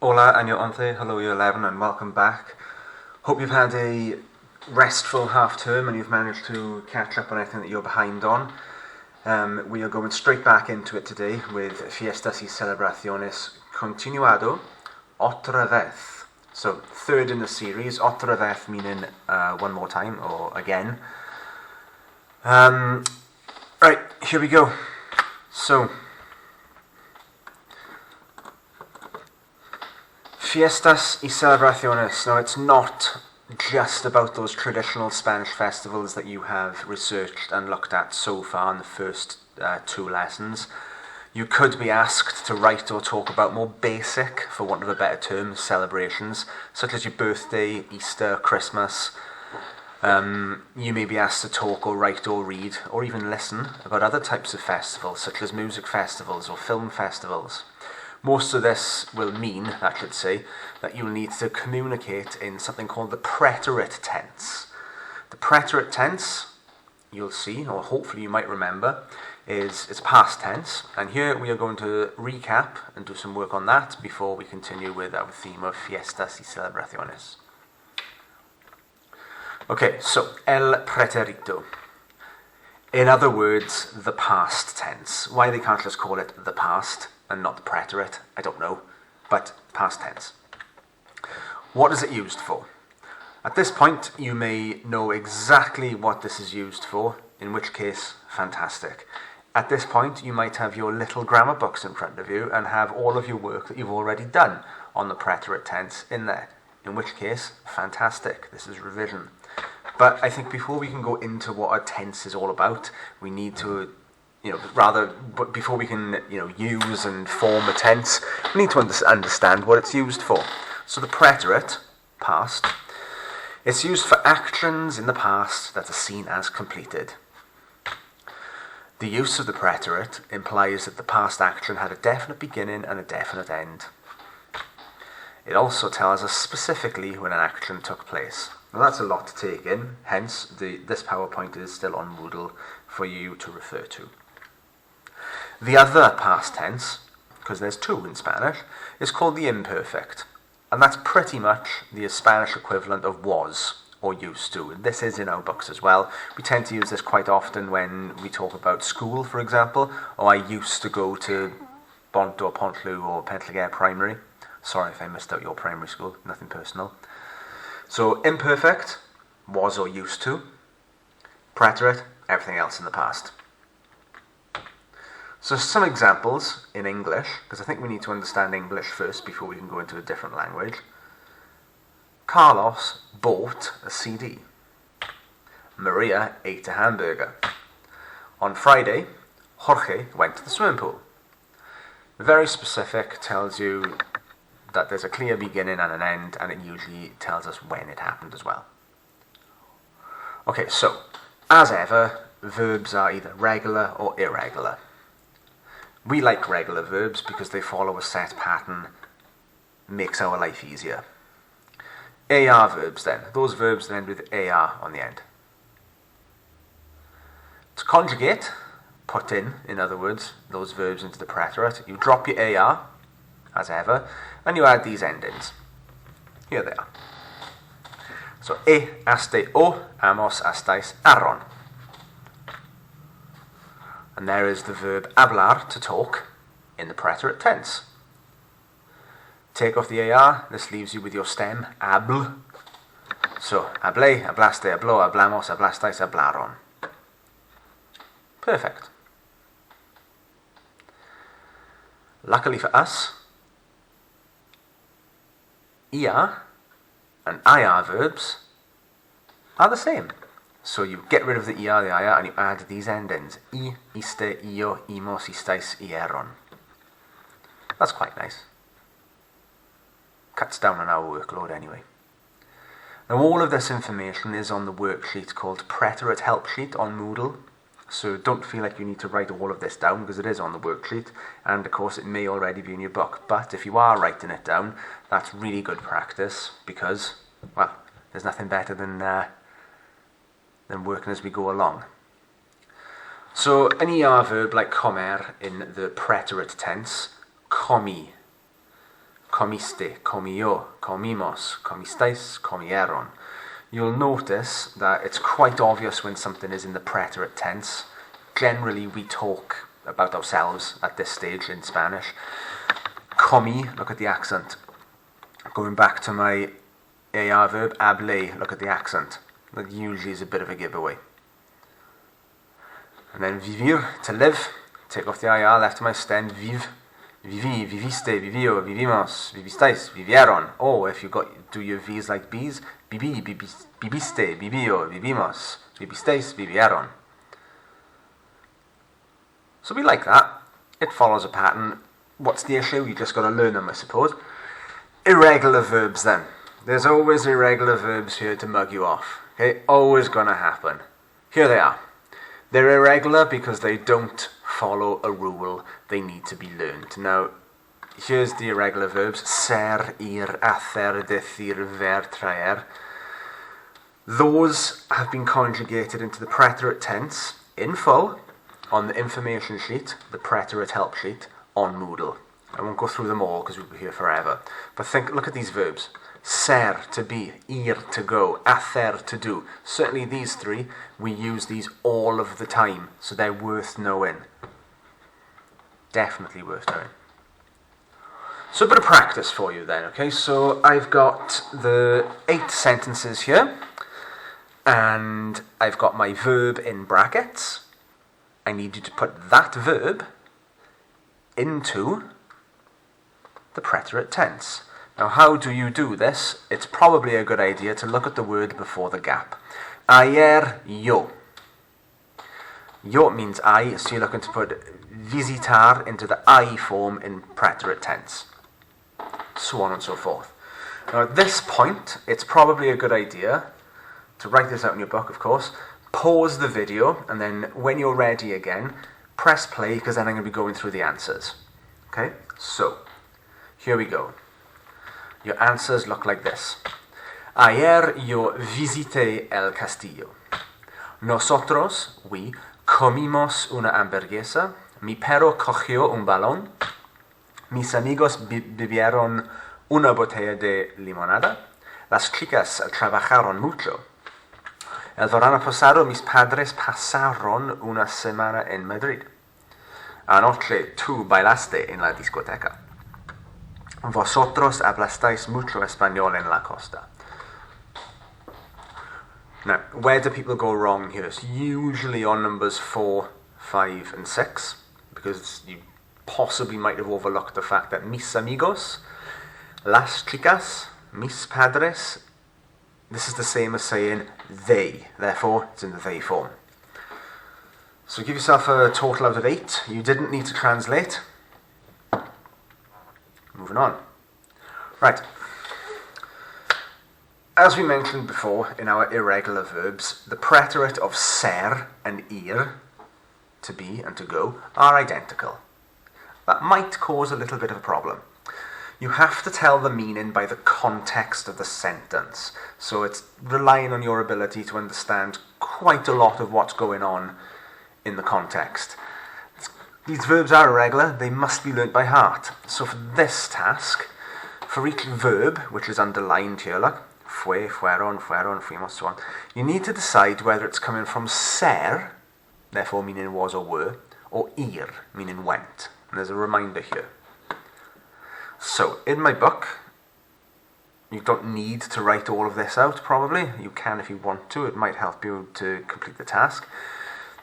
Hola, Año Once. Hello, Year 11, and welcome back. Hope you've had a restful half-term and you've managed to catch up on anything that you're behind on. We are going straight back into it today with fiestas y celebraciones continuado otra vez. So, third in the series, otra vez meaning one more time or again. Right, here we go. So, fiestas y celebraciones. Now, it's not just about those traditional Spanish festivals that you have researched and looked at so far in the first two lessons. You could be asked to write or talk about more basic, for want of a better term, celebrations, such as your birthday, Easter, Christmas. You may be asked to talk or write or read or even listen about other types of festivals, such as music festivals or film festivals. Most of this will mean, I should say, that you'll need to communicate in something called the preterite tense. The preterite tense, you'll see, or hopefully you might remember, is it's past tense. And here we are going to recap and do some work on that before we continue with our theme of fiestas y celebraciones. Okay, so el preterito. In other words, the past tense. Why they can't just call it the past and not the preterite, I don't know, but past tense. What is it used for? At this point, you may know exactly what this is used for, in which case, fantastic. At this point, you might have your little grammar books in front of you and have all of your work that you've already done on the preterite tense in there, in which case, fantastic, this is revision. But I think before we can go into what a tense is all about, we need to but before we can, use and form a tense, we need to understand what it's used for. So the preterite, past, it's used for actions in the past that are seen as completed. The use of the preterite implies that the past action had a definite beginning and a definite end. It also tells us specifically when an action took place. Now that's a lot to take in, hence this PowerPoint is still on Moodle for you to refer to. The other past tense, because there's two in Spanish, is called the imperfect. And that's pretty much the Spanish equivalent of was, or used to. And this is in our books as well. We tend to use this quite often when we talk about school, for example. I used to go to Bont or Pontllw or Pentlegair Primary. Sorry if I missed out your primary school, nothing personal. So imperfect, was or used to. Preterite, everything else in the past. So some examples in English, because I think we need to understand English first before we can go into a different language. Carlos bought a CD. Maria ate a hamburger. On Friday, Jorge went to the swimming pool. Very specific, tells you that there's a clear beginning and an end, and it usually tells us when it happened as well. Okay, so, as ever, verbs are either regular or irregular. We like regular verbs because they follow a set pattern, makes our life easier. AR verbs then, those verbs that end with AR on the end. To conjugate, put in other words, those verbs into the preterite, you drop your AR, as ever, and you add these endings. Here they are. So, aste o, amos, astais, arron. And there is the verb hablar, to talk, in the preterite tense. Take off the AR, this leaves you with your stem, habl. So, hablé, hablaste, habló, hablamos, hablastais, hablaron. Perfect. Luckily for us, ER and IR verbs are the same. So you get rid of the ER, the IR, and you add these endings. I, iste, io, imos, istais, ieron. That's quite nice. Cuts down on our workload anyway. Now all of this information is on the worksheet called Preterite Help Sheet on Moodle. So don't feel like you need to write all of this down because it is on the worksheet. And of course it may already be in your book. But if you are writing it down, that's really good practice because, well, there's nothing better than working as we go along. So an ER verb like comer in the preterite tense, comi. comiste, comió, comimos, comisteis, comieron. You'll notice that it's quite obvious when something is in the preterite tense. Generally, we talk about ourselves at this stage in Spanish. Comí, look at the accent. Going back to my AR verb, hable, look at the accent. That usually is a bit of a giveaway. And then vivir, to live. Take off the IR, left to my stand, viv. Vivi, viviste, vivio, vivimos, vivisteis, vivieron. Or if you do your V's like B's, vivi, viviste, vivio, vivimos, vivisteis, vivieron. So we like that. It follows a pattern. What's the issue? You just got to learn them, I suppose. Irregular verbs then. There's always irregular verbs here to mug you off. Okay, always gonna happen. Here they are. They're irregular because they don't follow a rule. They need to be learned. Now, here's the irregular verbs. Ser, ir, hacer, decir, ver, traer. Those have been conjugated into the preterite tense in full on the information sheet, the preterite help sheet, on Moodle. I won't go through them all because we'll be here forever. But look at these verbs. Ser, to be, ir, to go, hacer, to do. Certainly these three, we use these all of the time, so they're worth knowing. Definitely worth knowing. So a bit of practice for you then, okay? So I've got the 8 sentences here, and I've got my verb in brackets. I need you to put that verb into the preterite tense. Now, how do you do this? It's probably a good idea to look at the word before the gap. Ayer, yo. Yo means I, so you're looking to put visitar into the I form in preterite tense. So on and so forth. Now, at this point, it's probably a good idea to write this out in your book, of course. Pause the video, and then when you're ready again, press play, because then I'm going to be going through the answers. Okay? So, here we go. Your answers look like this. Ayer yo visité el castillo. Nosotros, we, comimos una hamburguesa. Mi perro cogió un balón. Mis amigos bebieron una botella de limonada. Las chicas trabajaron mucho. El verano pasado mis padres pasaron una semana en Madrid. Anoche tú bailaste en la discoteca. Vosotros hablasteis mucho español en la costa. Now, where do people go wrong here? It's usually on numbers 4, 5, and 6, because you possibly might have overlooked the fact that mis amigos, las chicas, mis padres, this is the same as saying they, therefore it's in the they form. So give yourself a total out of 8. You didn't need to translate. Moving on. Right. As we mentioned before in our irregular verbs, the preterite of ser and ir, to be and to go, are identical. That might cause a little bit of a problem. You have to tell the meaning by the context of the sentence, so it's relying on your ability to understand quite a lot of what's going on in the context. These verbs are irregular, they must be learnt by heart. So for this task, for each verb, which is underlined here, look, fue, fueron, fuimos, so on, you need to decide whether it's coming from ser, therefore meaning was or were, or ir, meaning went. And there's a reminder here. So, in my book, you don't need to write all of this out, probably. You can if you want to, it might help you to complete the task.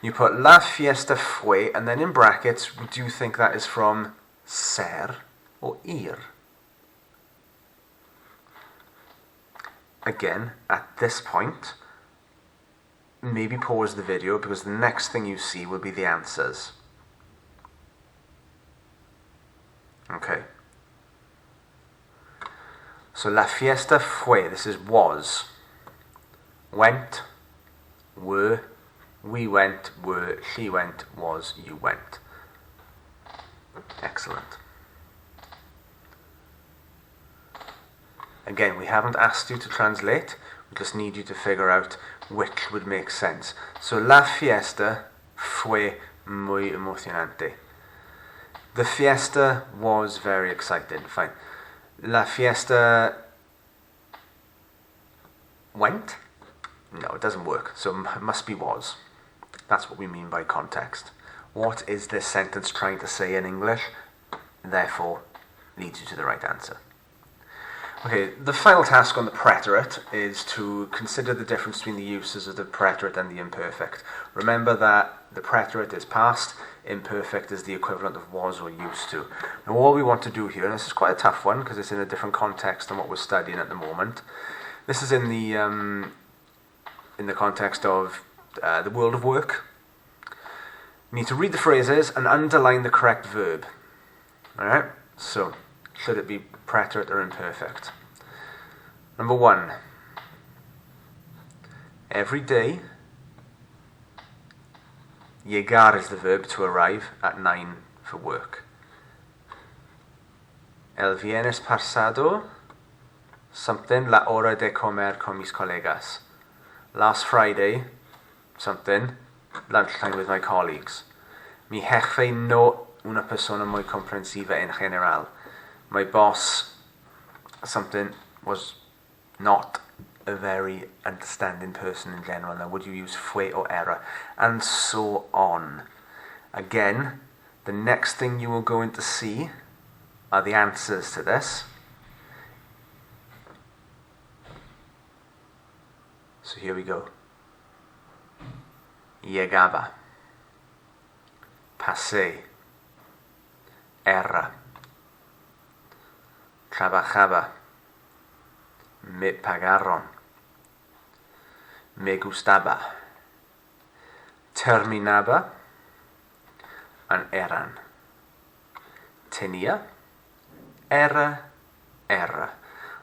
You put la fiesta fue, and then in brackets, do you think that is from ser or ir? Again, at this point, maybe pause the video, because the next thing you see will be the answers. Okay. So la fiesta fue, this is was. Went, were, we went, were, she went, was, you went. Excellent. Again, we haven't asked you to translate, we just need you to figure out which would make sense. So la fiesta fue muy emocionante. The fiesta was very exciting. Fine. La fiesta went? No, it doesn't work. So it must be was. That's what we mean by context. What is this sentence trying to say in English? Therefore, leads you to the right answer. Okay, the final task on the preterite is to consider the difference between the uses of the preterite and the imperfect. Remember that the preterite is past, imperfect is the equivalent of was or used to. Now all we want to do here, and this is quite a tough one because it's in a different context than what we're studying at the moment. This is in the context of the world of work. You need to read the phrases and underline the correct verb. Alright, so should it be preterite or imperfect? Number 1. Every day, llegar is the verb to arrive at 9 for work. El viernes pasado, something, la hora de comer con mis colegas. Last Friday, something, lunchtime with my colleagues. Mi jefe no una persona muy comprensiva en general. My boss, something, was not a very understanding person in general. Now, would you use fue or era? And so on. Again, the next thing you will going to see are the answers to this. So here we go. Llegaba. Pasé. Era. Trabajaba. Me pagaron. Me gustaba. Terminaba. And eran. Tenía. Era.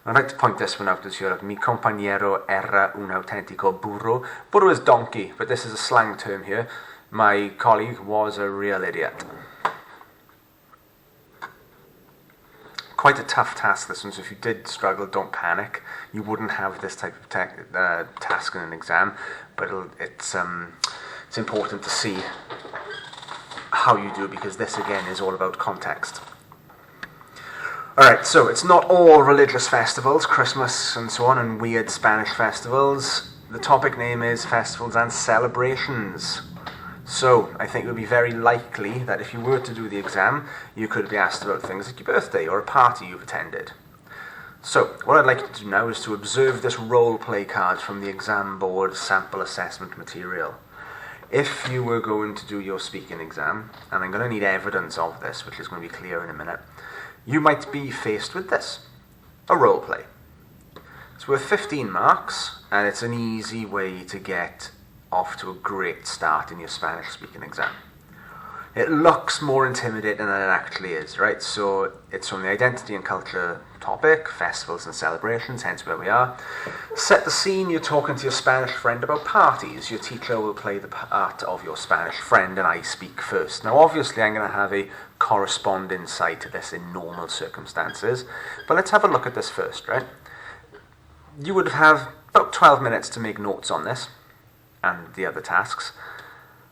I'd like to point this one out as Europe. Mi compañero era un auténtico burro. Burro is donkey, but this is a slang term here. My colleague was a real idiot. Quite a tough task, this one, so if you did struggle, don't panic. You wouldn't have this type of task in an exam, but it's important to see how you do, because this, again, is all about context. Alright, so it's not all religious festivals, Christmas and so on, and weird Spanish festivals. The topic name is festivals and celebrations. So, I think it would be very likely that if you were to do the exam, you could be asked about things like your birthday or a party you've attended. So, what I'd like you to do now is to observe this role play card from the exam board sample assessment material. If you were going to do your speaking exam, and I'm going to need evidence of this, which is going to be clear in a minute, you might be faced with this, a role play. It's worth 15 marks, and it's an easy way to get off to a great start in your Spanish speaking exam. It looks more intimidating than it actually is, right? So it's from the identity and culture topic, festivals and celebrations, hence where we are. Set the scene, you're talking to your Spanish friend about parties. Your teacher will play the part of your Spanish friend and I speak first. Now obviously I'm going to have a corresponding side to this in normal circumstances, but let's have a look at this first, right? You would have about 12 minutes to make notes on this and the other tasks.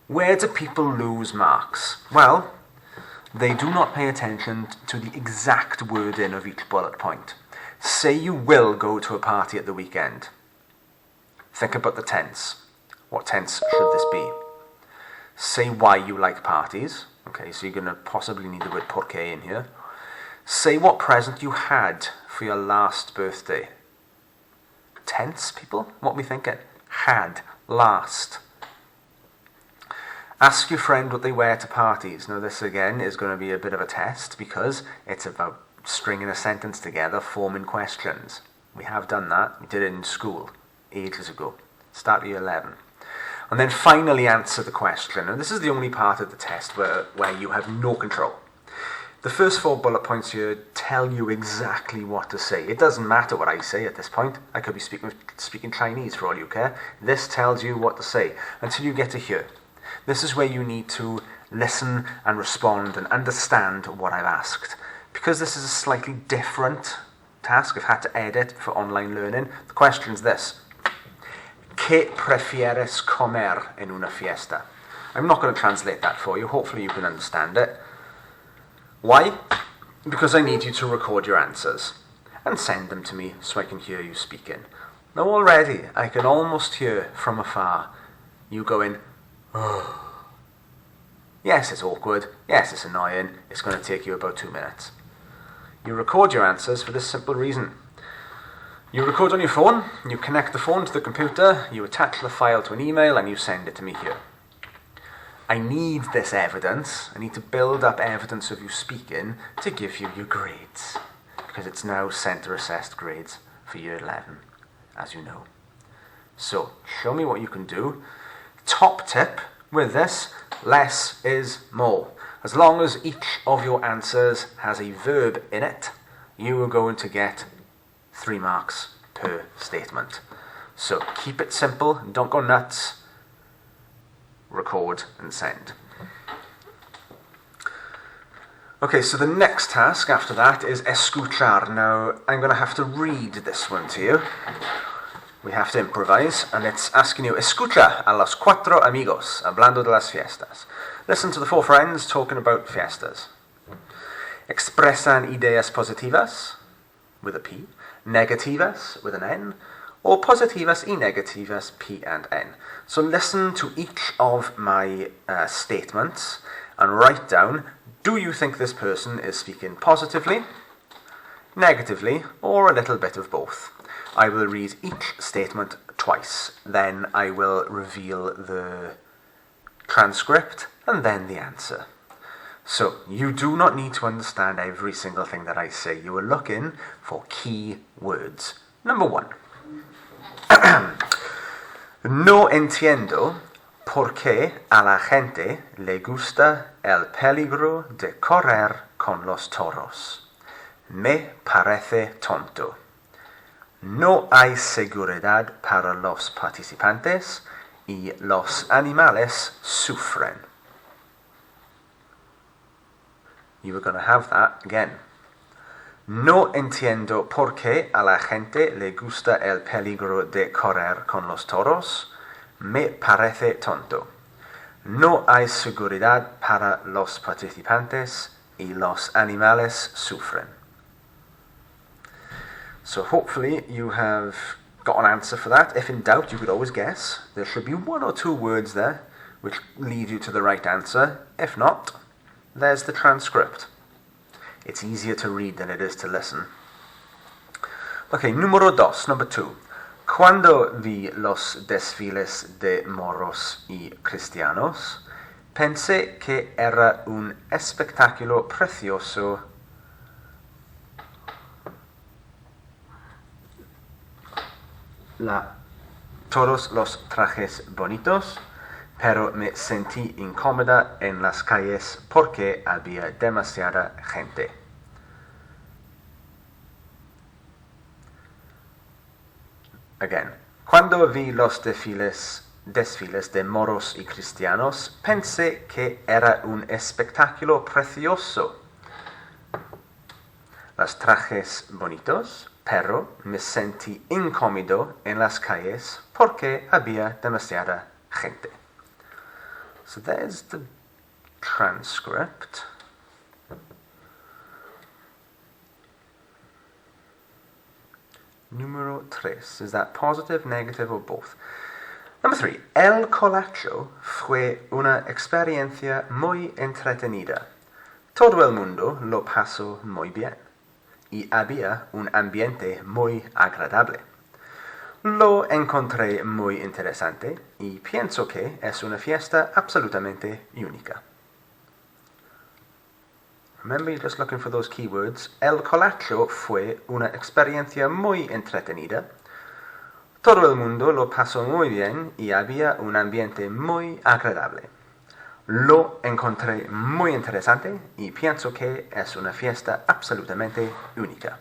Where do people lose marks? Well, they do not pay attention to the exact wording of each bullet point. Say you will go to a party at the weekend. Think about the tense. What tense should this be? Say why you like parties. Okay, so you're going to possibly need the word porque in here. Say what present you had for your last birthday. Tense, people? What are we thinking? Had. Last. Ask your friend what they wear to parties. Now this again is going to be a bit of a test because it's about stringing a sentence together, forming questions. We have done that. We did it in school ages ago. Start at year 11. And then finally answer the question. And this is the only part of the test where you have no control. The first 4 bullet points here tell you exactly what to say. It doesn't matter what I say at this point. I could be speaking Chinese for all you care. This tells you what to say until you get to here. This is where you need to listen and respond and understand what I've asked. Because this is a slightly different task, I've had to edit for online learning. The question's this. ¿Qué prefieres comer en una fiesta? I'm not going to translate that for you. Hopefully you can understand it. Why? Because I need you to record your answers. and send them to me so I can hear you speaking. Now already I can almost hear from afar you going, oh. Yes, it's awkward. Yes, it's annoying. It's going to take you about 2 minutes. You record your answers for this simple reason. You record on your phone, you connect the phone to the computer, you attach the file to an email, and you send it to me here. I need this evidence. I need to build up evidence of you speaking to give you your grades, because it's now centre-assessed grades for year 11, as you know. So, show me what you can do. Top tip with this, less is more. As long as each of your answers has a verb in it, you are going to get 3 marks per statement. So keep it simple, don't go nuts, record and send. Okay, so the next task after that is escuchar. Now, I'm going to have to read this one to you. We have to improvise, and it's asking you, escucha a los 4 amigos hablando de las fiestas. Listen to the 4 friends talking about fiestas. Expresan ideas positivas, with a P, negativas, with an N, or positivas y negativas, P and N. So listen to each of my statements and write down, do you think this person is speaking positively, negatively, or a little bit of both? I will read each statement twice, then I will reveal the transcript and then the answer. So, you do not need to understand every single thing that I say. You are looking for key words. Number 1. No entiendo por qué a la gente le gusta el peligro de correr con los toros. Me parece tonto. No hay seguridad para los participantes y los animales sufren. You are going to have that again. No entiendo por qué a la gente le gusta el peligro de correr con los toros. Me parece tonto. No hay seguridad para los participantes y los animales sufren. So hopefully you have got an answer for that. If in doubt, you could always guess. There should be 1 or 2 words there which lead you to the right answer. If not, there's the transcript. It's easier to read than it is to listen. Okay, número 2, number 2. Cuando vi los desfiles de moros y cristianos, pensé que era un espectáculo precioso. Todos los trajes bonitos, pero me sentí incómoda en las calles porque había demasiada gente. Again. Cuando vi los desfiles de moros y cristianos, pensé que era un espectáculo precioso. Los trajes bonitos, pero me sentí incómodo en las calles porque había demasiada gente. So there's the transcript. Número 3. Is that positive, negative, or both? Number 3. El colacho fue una experiencia muy entretenida. Todo el mundo lo pasó muy bien. Y había un ambiente muy agradable. Lo encontré muy interesante y pienso que es una fiesta absolutamente única. Remember, you're just looking for those keywords. El colacho fue una experiencia muy entretenida. Todo el mundo lo pasó muy bien y había un ambiente muy agradable. Lo encontré muy interesante y pienso que es una fiesta absolutamente única.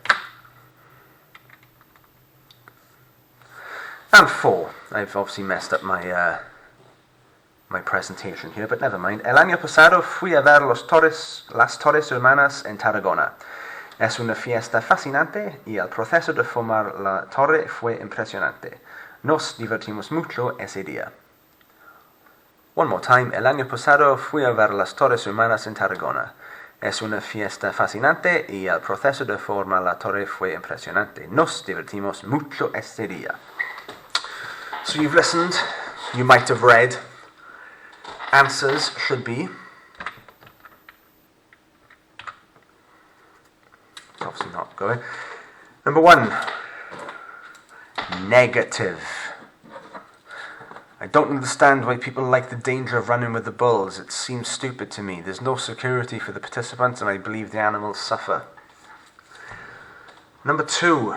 And 4. I've obviously messed up my my presentation here, but never mind. El año pasado fui a ver las Torres Humanas en Tarragona. Es una fiesta fascinante y el proceso de formar la torre fue impresionante. Nos divertimos mucho ese día. One more time. El año pasado fui a ver las Torres Humanas en Tarragona. Es una fiesta fascinante y el proceso de forma la torre fue impresionante. Nos divertimos mucho este día. So you've listened, you might have read. Answers should be... It's obviously not going. Number 1. Negative. I don't understand why people like the danger of running with the bulls. It seems stupid to me. There's no security for the participants and I believe the animals suffer. Number 2.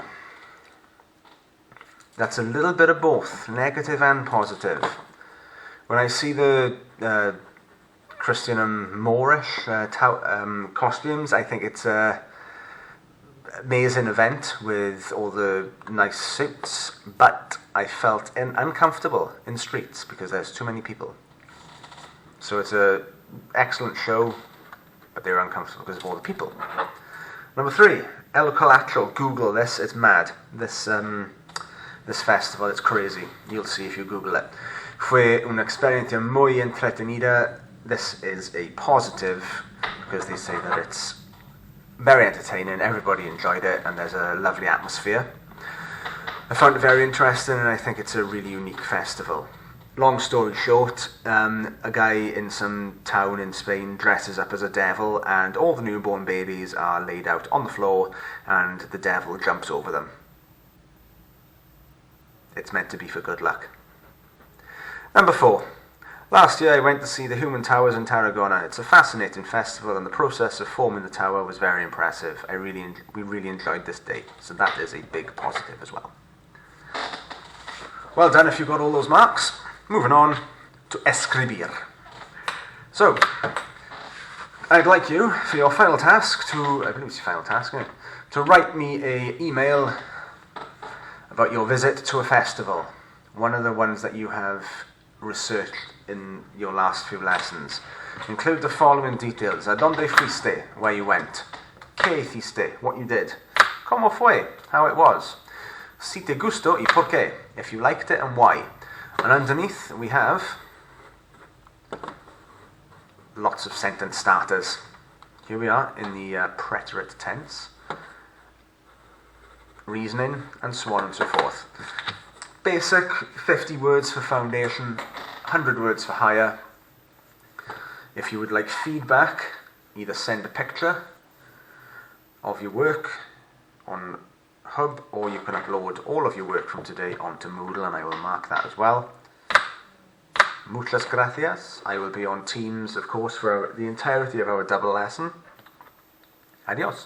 That's a little bit of both, negative and positive. When I see the Christian and Moorish costumes, I think it's an amazing event with all the nice suits, but I felt uncomfortable in the streets because there's too many people. So it's an excellent show, but they're uncomfortable because of all the people. Number 3, El Collateral. Google this, it's mad. This festival, it's crazy. You'll see if you Google it. Fue una experiencia muy entretenida. This is a positive because they say that it's very entertaining, everybody enjoyed it, and there's a lovely atmosphere. I found it very interesting, and I think it's a really unique festival. Long story short, a guy in some town in Spain dresses up as a devil, and all the newborn babies are laid out on the floor, and the devil jumps over them. It's meant to be for good luck. Number 4. Last year I went to see the Human Towers in Tarragona. It's a fascinating festival and the process of forming the tower was very impressive. We really enjoyed this day, so that is a big positive as well. Well done if you got all those marks. Moving on to escribir. So, I'd like you, for your final task, I believe it's your final task, isn't it? To write me an email about your visit to a festival. One of the ones that you have researched in your last few lessons. Include the following details. A donde fuiste, where you went. Que hiciste, what you did. Como fue, how it was. Si te gustó y por qué, if you liked it and why. And underneath we have lots of sentence starters. Here we are in the preterite tense. Reasoning and so on and so forth. Basic, 50 words for foundation, 100 words for higher. If you would like feedback, either send a picture of your work on Hub, or you can upload all of your work from today onto Moodle, and I will mark that as well. Muchas gracias. I will be on Teams, of course, for the entirety of our double lesson. Adios.